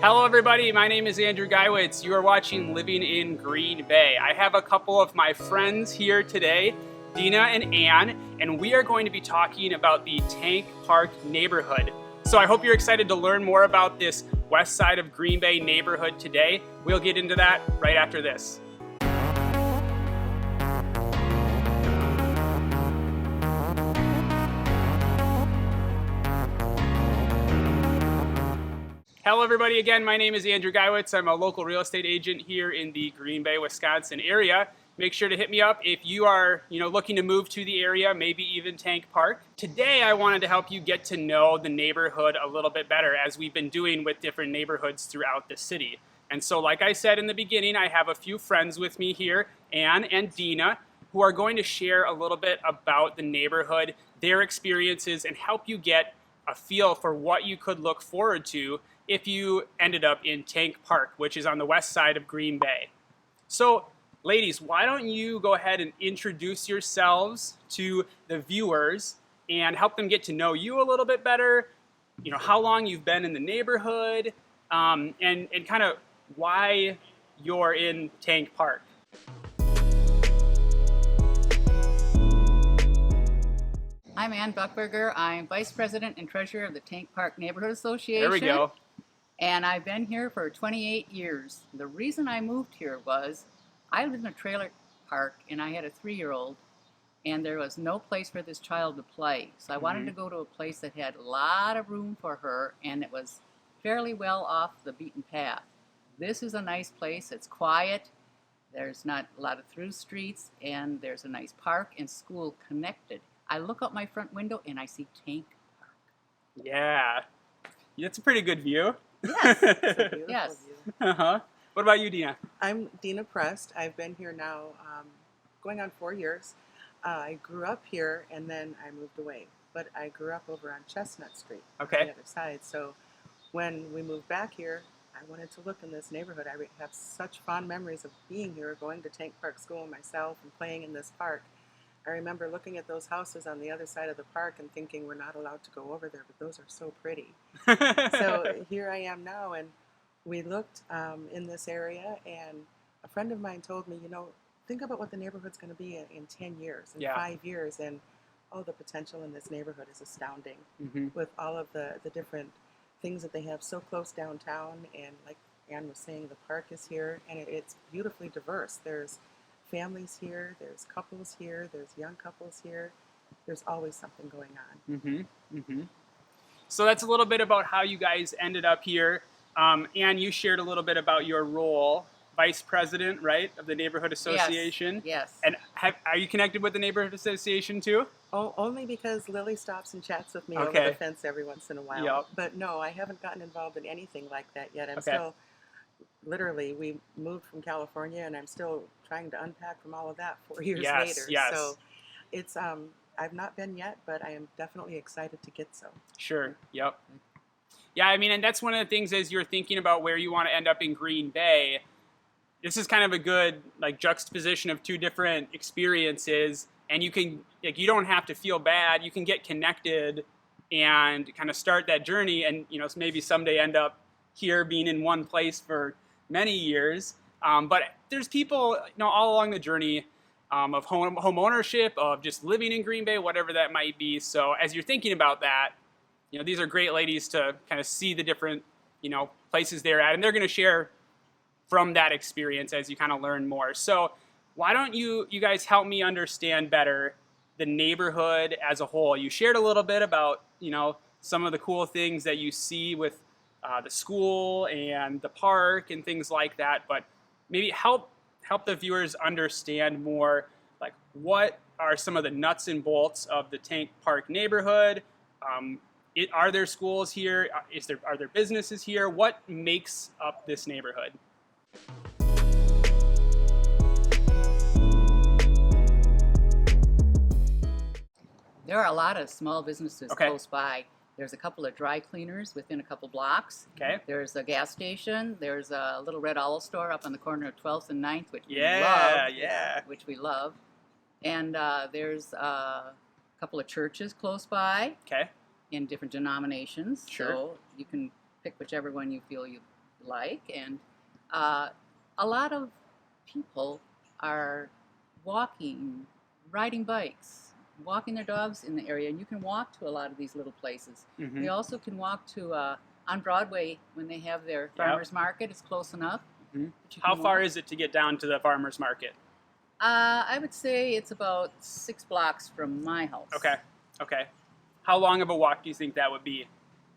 Hello everybody, my name is Andrew Geiwitz. You are watching Living in Green Bay. I have a couple of my friends here today, Dina and Ann, and we are going to be talking about the Tank Park neighborhood. So I hope you're excited to learn more about this west side of Green Bay neighborhood today. We'll get into that right after this. Hello everybody again, my name is Andrew Geiwitz. I'm a local real estate agent here in the Green Bay, Wisconsin area. Make sure to hit me up if you are looking to move to the area, maybe even Tank Park. Today I wanted to help you get to know the neighborhood a little bit better, as we've been doing with different neighborhoods throughout the city. And so like I said in the beginning, I have a few friends with me here, Ann and Dina, who are going to share a little bit about the neighborhood, their experiences, and help you get a feel for what you could look forward to if you ended up in Tank Park, which is on the west side of Green Bay. So, ladies, why don't you go ahead and introduce yourselves to the viewers and help them get to know you a little bit better, how long you've been in the neighborhood, and kind of why you're in Tank Park. I'm Ann Buckberger. I'm Vice President and Treasurer of the Tank Park Neighborhood Association. There we go. And I've been here for 28 years. The reason I moved here was I lived in a trailer park and I had a 3-year-old and there was no place for this child to play. So I wanted to go to a place that had a lot of room for her and it was fairly well off the beaten path. This is a nice place. It's quiet. There's not a lot of through streets and there's a nice park and school connected. I look out my front window and I see Tank Park. Yeah, that's a pretty good view. Yes. Yes. Uh-huh. What about you, Dina? I'm Dina Prest. I've been here now going on 4 years. I grew up here and then I moved away. But I grew up over on Chestnut Street on the other side. So when we moved back here, I wanted to look in this neighborhood. I have such fond memories of being here, going to Tank Park School myself and playing in this park. I remember looking at those houses on the other side of the park and thinking we're not allowed to go over there, but those are so pretty. So here I am now, and we looked in this area, and a friend of mine told me, think about what the neighborhood's going to be in 10 years, in 5 years, and the potential in this neighborhood is astounding with all of the different things that they have so close downtown, and like Ann was saying, the park is here, and it's beautifully diverse. There's families here, there's couples here, there's young couples here. There's always something going on. So that's a little bit about how you guys ended up here. Ann, you shared a little bit about your role, Vice President, right, of the Neighborhood Association. Yes. And are you connected with the Neighborhood Association too? Oh, only because Lily stops and chats with me over the fence every once in a while. Yep. But no, I haven't gotten involved in anything like that yet. I'm still, literally, we moved from California, and I'm still trying to unpack from all of that 4 years later. Yes. So it's, I've not been yet, but I am definitely excited to get so. Sure. Yep. Yeah, I mean, and that's one of the things as you're thinking about where you want to end up in Green Bay. This is kind of a good juxtaposition of two different experiences, and you can you don't have to feel bad. You can get connected and kind of start that journey, and maybe someday end up here being in one place for many years. But there's people all along the journey of home ownership, of just living in Green Bay, whatever that might be. So as you're thinking about that, these are great ladies to kind of see the different places they're at, and they're going to share from that experience as you kind of learn more. So why don't you guys help me understand better the neighborhood as a whole? You shared a little bit about some of the cool things that you see with the school and the park and things like that, but maybe help the viewers understand more, like what are some of the nuts and bolts of the Tank Park neighborhood? Are there schools here? Are there businesses here? What makes up this neighborhood? There are a lot of small businesses close by. There's a couple of dry cleaners within a couple blocks. Okay. There's a gas station. There's a little Red Owl store up on the corner of 12th and 9th, which we love. Which we love. And there's a couple of churches close by. Okay. In different denominations. Sure. So you can pick whichever one you feel you like, and a lot of people are walking, riding bikes, walking their dogs in the area, and you can walk to a lot of these little places. Mm-hmm. We also can walk to on Broadway when they have their farmers market. It's close enough. Mm-hmm. How far is it to get down to the farmers market? I would say it's about 6 blocks from my house. Okay. Okay. How long of a walk do you think that would be?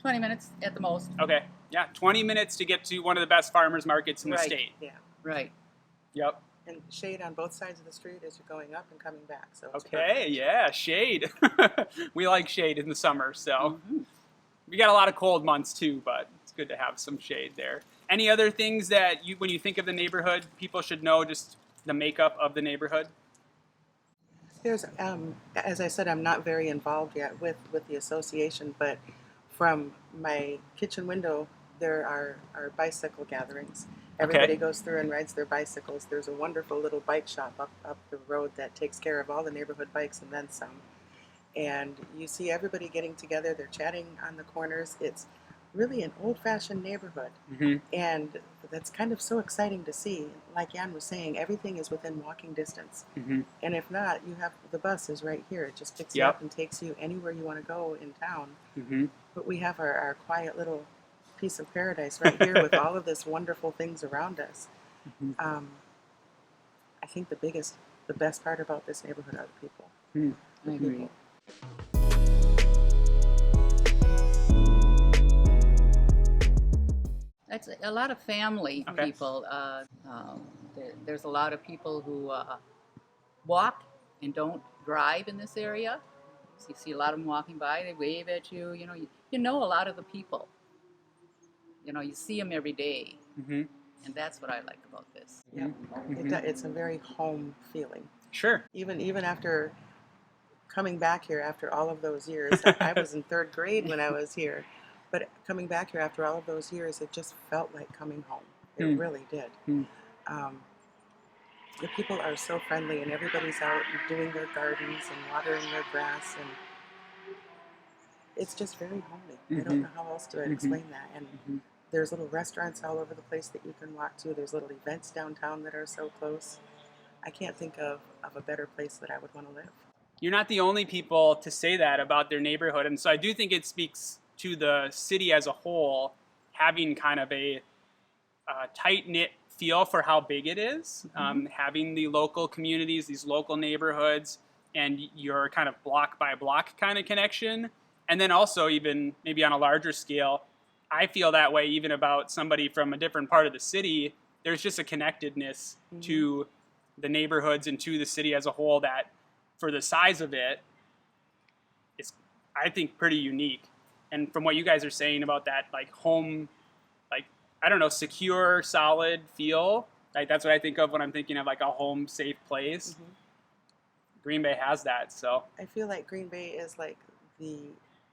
20 minutes at the most. Okay. Yeah, 20 minutes to get to one of the best farmers markets in the state. Yeah. Right. Yep. And shade on both sides of the street as you're going up and coming back. So it's Okay, perfect. yeah, shade. We like shade in the summer, so Mm-hmm. we got a lot of cold months too, but it's good to have some shade there. Any other things that you, when you think of the neighborhood, people should know, just the makeup of the neighborhood? There's, as I said, I'm not very involved yet with the association, but from my kitchen window, there are bicycle gatherings. Everybody goes through and rides their bicycles. There's a wonderful little bike shop up the road that takes care of all the neighborhood bikes and then some. And you see everybody getting together. They're chatting on the corners. It's really an old-fashioned neighborhood. Mm-hmm. And that's kind of so exciting to see. Like Ann was saying, everything is within walking distance. Mm-hmm. And if not, you have the bus is right here. It just picks you Yep. up and takes you anywhere you want to go in town. Mm-hmm. But we have our quiet little piece of paradise right here with all of this wonderful things around us. Mm-hmm. I think the best part about this neighborhood are the people. Mm-hmm. The I agree. people. That's a lot of family Okay. people. There's a lot of people who walk and don't drive in this area. So you see a lot of them walking by. They wave at you. You know a lot of the people. You see them every day, Mm-hmm. and that's what I like about this. Yeah, Mm-hmm. it's a very home feeling. Sure. Even after coming back here after all of those years, I was in third grade when I was here, but coming back here after all of those years, it just felt like coming home. It really did. Mm. The people are so friendly, and everybody's out doing their gardens and watering their grass, and it's just very homely. I don't know how else to explain that. And there's little restaurants all over the place that you can walk to. There's little events downtown that are so close. I can't think of a better place that I would want to live. You're not the only people to say that about their neighborhood, and so I do think it speaks to the city as a whole having kind of a tight-knit feel for how big it is, having the local communities, these local neighborhoods, and your kind of block by block kind of connection. And then also even maybe on a larger scale, I feel that way even about somebody from a different part of the city. There's just a connectedness to the neighborhoods and to the city as a whole that, for the size of it, is, I think, pretty unique. And from what you guys are saying about that, like home, like, I don't know, secure, solid feel, like that's what I think of when I'm thinking of like a home, safe place. Green Bay has that, so. I feel like Green Bay is like the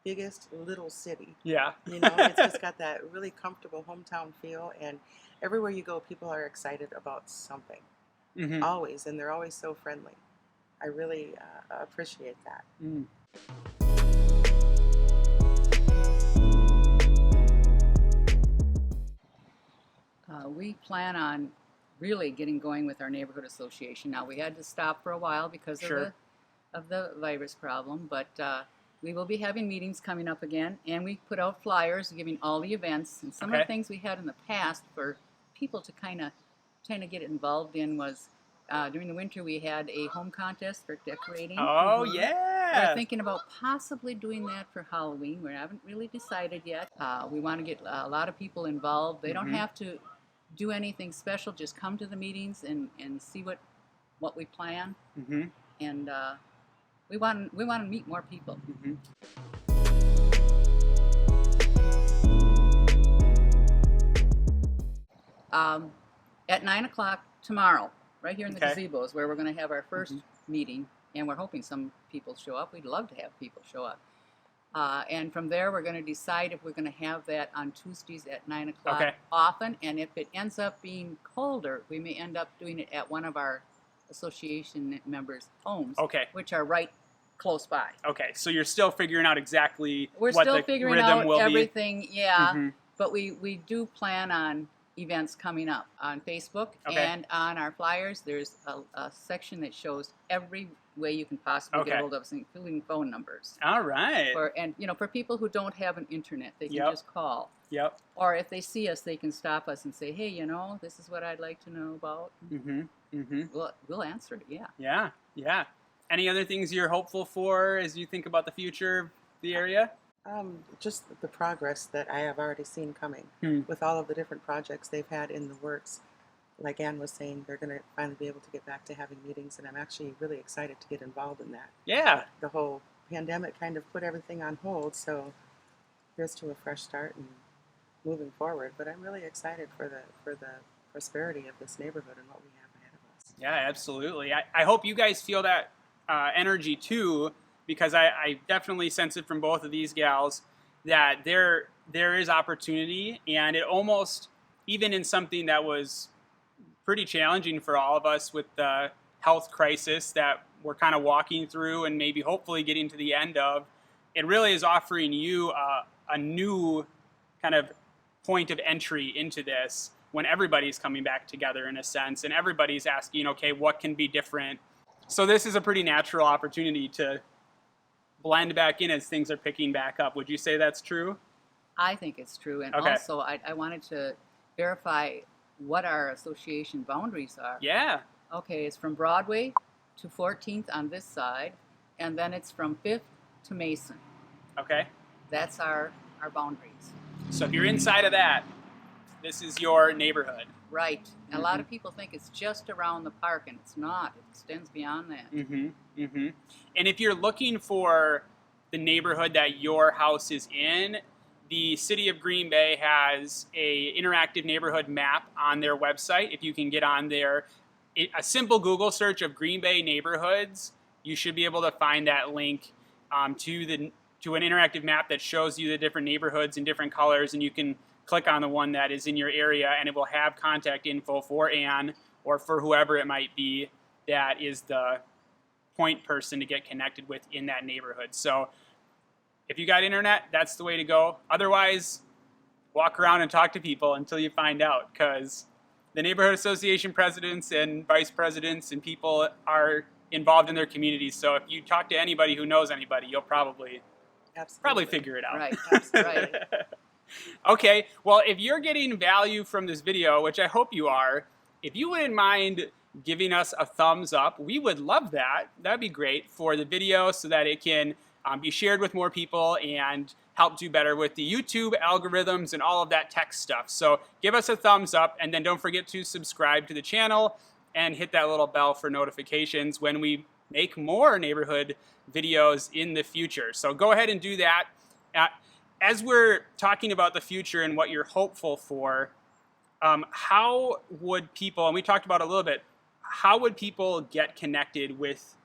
biggest little city. Yeah. It's just got that really comfortable hometown feel, and everywhere you go, people are excited about something. Mm-hmm. Always, and they're always so friendly. I really appreciate that. Mm. We plan on really getting going with our neighborhood association. Now, we had to stop for a while because of the virus problem, but we will be having meetings coming up again, and we put out flyers giving all the events. And some of the things we had in the past for people to kind of get involved in was during the winter we had a home contest for decorating. Oh, yeah. We're thinking about possibly doing that for Halloween. We haven't really decided yet. We want to get a lot of people involved. They don't have to do anything special. Just come to the meetings and see what we plan. And we want to meet more people. At 9 o'clock tomorrow, right here in the gazebo is where we're going to have our first meeting, and we're hoping some people show up. We'd love to have people show up. And from there, we're going to decide if we're going to have that on Tuesdays at 9 o'clock often. And if it ends up being colder, we may end up doing it at one of our association members' homes, which are right close by. Okay, so you're still figuring out exactly We're what still the figuring rhythm out will everything, be. but we do plan on events coming up on Facebook. Okay. And on our flyers, there's a section that shows every way you can possibly get Okay. a hold of us, including phone numbers. All right. And for people who don't have an internet, they can Yep. just call. Yep. Or if they see us, they can stop us and say, hey, this is what I'd like to know about. Mm-hmm. Mm-hmm. We'll answer it, yeah. Yeah. Yeah. Any other things you're hopeful for as you think about the future of the area? Just the progress that I have already seen coming with all of the different projects they've had in the works. Like Ann was saying, they're going to finally be able to get back to having meetings, and I'm actually really excited to get involved in that. Yeah. The whole pandemic kind of put everything on hold, so here's to a fresh start and moving forward. But I'm really excited for the prosperity of this neighborhood and what we have ahead of us. Yeah, absolutely. I hope you guys feel that energy too, because I definitely sense it from both of these gals that there is opportunity, and it almost, even in something that was pretty challenging for all of us with the health crisis that we're kind of walking through and maybe hopefully getting to the end of, it really is offering you a new kind of point of entry into this when everybody's coming back together in a sense and everybody's asking, okay, what can be different? So this is a pretty natural opportunity to blend back in as things are picking back up. Would you say that's true? I think it's true. And Okay. also, I wanted to verify what our association boundaries are. Yeah. Okay, it's from Broadway to 14th on this side, and then it's from 5th to Mason. Okay. That's our boundaries. So if you're inside of that, this is your neighborhood. Right. A lot of people think it's just around the park, and it's not. It extends beyond that. Mm-hmm. Mm-hmm. And if you're looking for the neighborhood that your house is in, the City of Green Bay has a interactive neighborhood map on their website. If you can get on there, a simple Google search of Green Bay neighborhoods, you should be able to find that link to an interactive map that shows you the different neighborhoods in different colors, and you can click on the one that is in your area, and it will have contact info for Ann or for whoever it might be that is the point person to get connected with in that neighborhood. So if you got internet, that's the way to go. Otherwise, walk around and talk to people until you find out, because the neighborhood association presidents and vice presidents and people are involved in their communities. So if you talk to anybody who knows anybody, you'll probably figure it out. Right. Right. Okay, well, if you're getting value from this video, which I hope you are, if you wouldn't mind giving us a thumbs up, we would love that. That'd be great for the video so that it can be shared with more people and help do better with the YouTube algorithms and all of that tech stuff. So give us a thumbs up, and then don't forget to subscribe to the channel and hit that little bell for notifications when we make more neighborhood videos in the future. So go ahead and do that. As we're talking about the future and what you're hopeful for, how would people, and we talked about it a little bit, how would people get connected with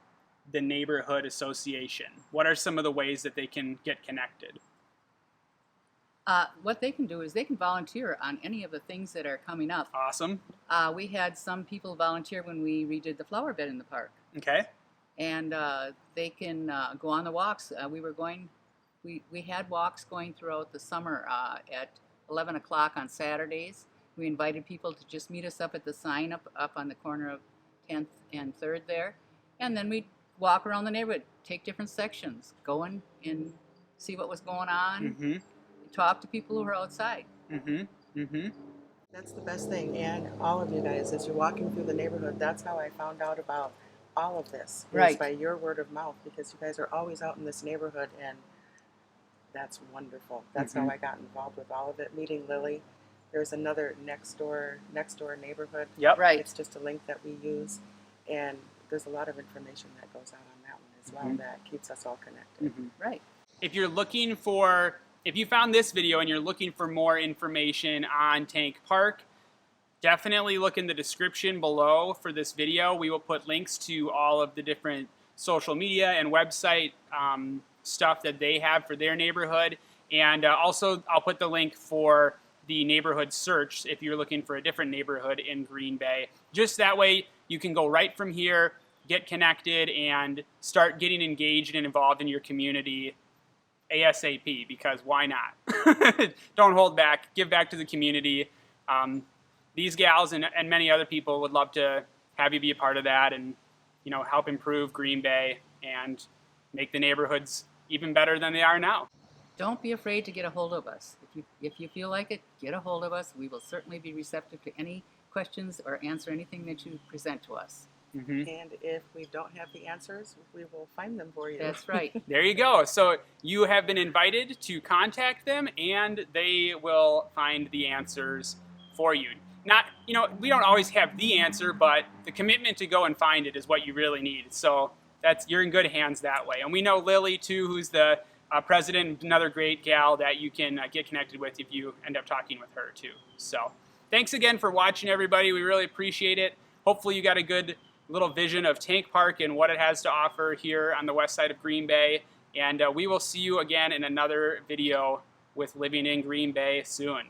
the neighborhood association? What are some of the ways that they can get connected? What they can do is they can volunteer on any of the things that are coming up. Awesome. We had some people volunteer when we redid the flower bed in the park. Okay. And they can go on the walks. We had walks going throughout the summer at 11 o'clock on Saturdays. We invited people to just meet us up at the sign up on the corner of 10th and 3rd there. And then we'd walk around the neighborhood, take different sections, go in and see what was going on, Mm-hmm. talk to people who are outside. Mm-hmm. Mm-hmm. That's the best thing, and all of you guys, as you're walking through the neighborhood, that's how I found out about all of this. It was Right. by your word of mouth, because you guys are always out in this neighborhood, and that's wonderful. That's how I got involved with all of it. Meeting Lily, there's another next door neighborhood. Yep. Right. It's just a link that we use, and there's a lot of information that goes out on that one as well that keeps us all connected. Mm-hmm. Right. If you found this video and you're looking for more information on Tank Park, definitely look in the description below for this video. We will put links to all of the different social media and website stuff that they have for their neighborhood. And also, I'll put the link for the neighborhood search if you're looking for a different neighborhood in Green Bay. Just that way, you can go right from here, get connected, and start getting engaged and involved in your community ASAP, because why not? Don't hold back. Give back to the community. these gals and many other people would love to have you be a part of that and, help improve Green Bay and make the neighborhoods even better than they are now. Don't be afraid to get a hold of us. If you feel like it, get a hold of us. We will certainly be receptive to any questions or answer anything that you present to us. Mm-hmm. And if we don't have the answers, we will find them for you. That's right. There you go. So you have been invited to contact them, and they will find the answers for you. Not, we don't always have the answer, but the commitment to go and find it is what you really need. So you're in good hands that way. And we know Lily too, who's the president, another great gal that you can get connected with if you end up talking with her too. So thanks again for watching, everybody. We really appreciate it. Hopefully you got a good little vision of Tank Park and what it has to offer here on the west side of Green Bay. And we will see you again in another video with Living in Green Bay soon.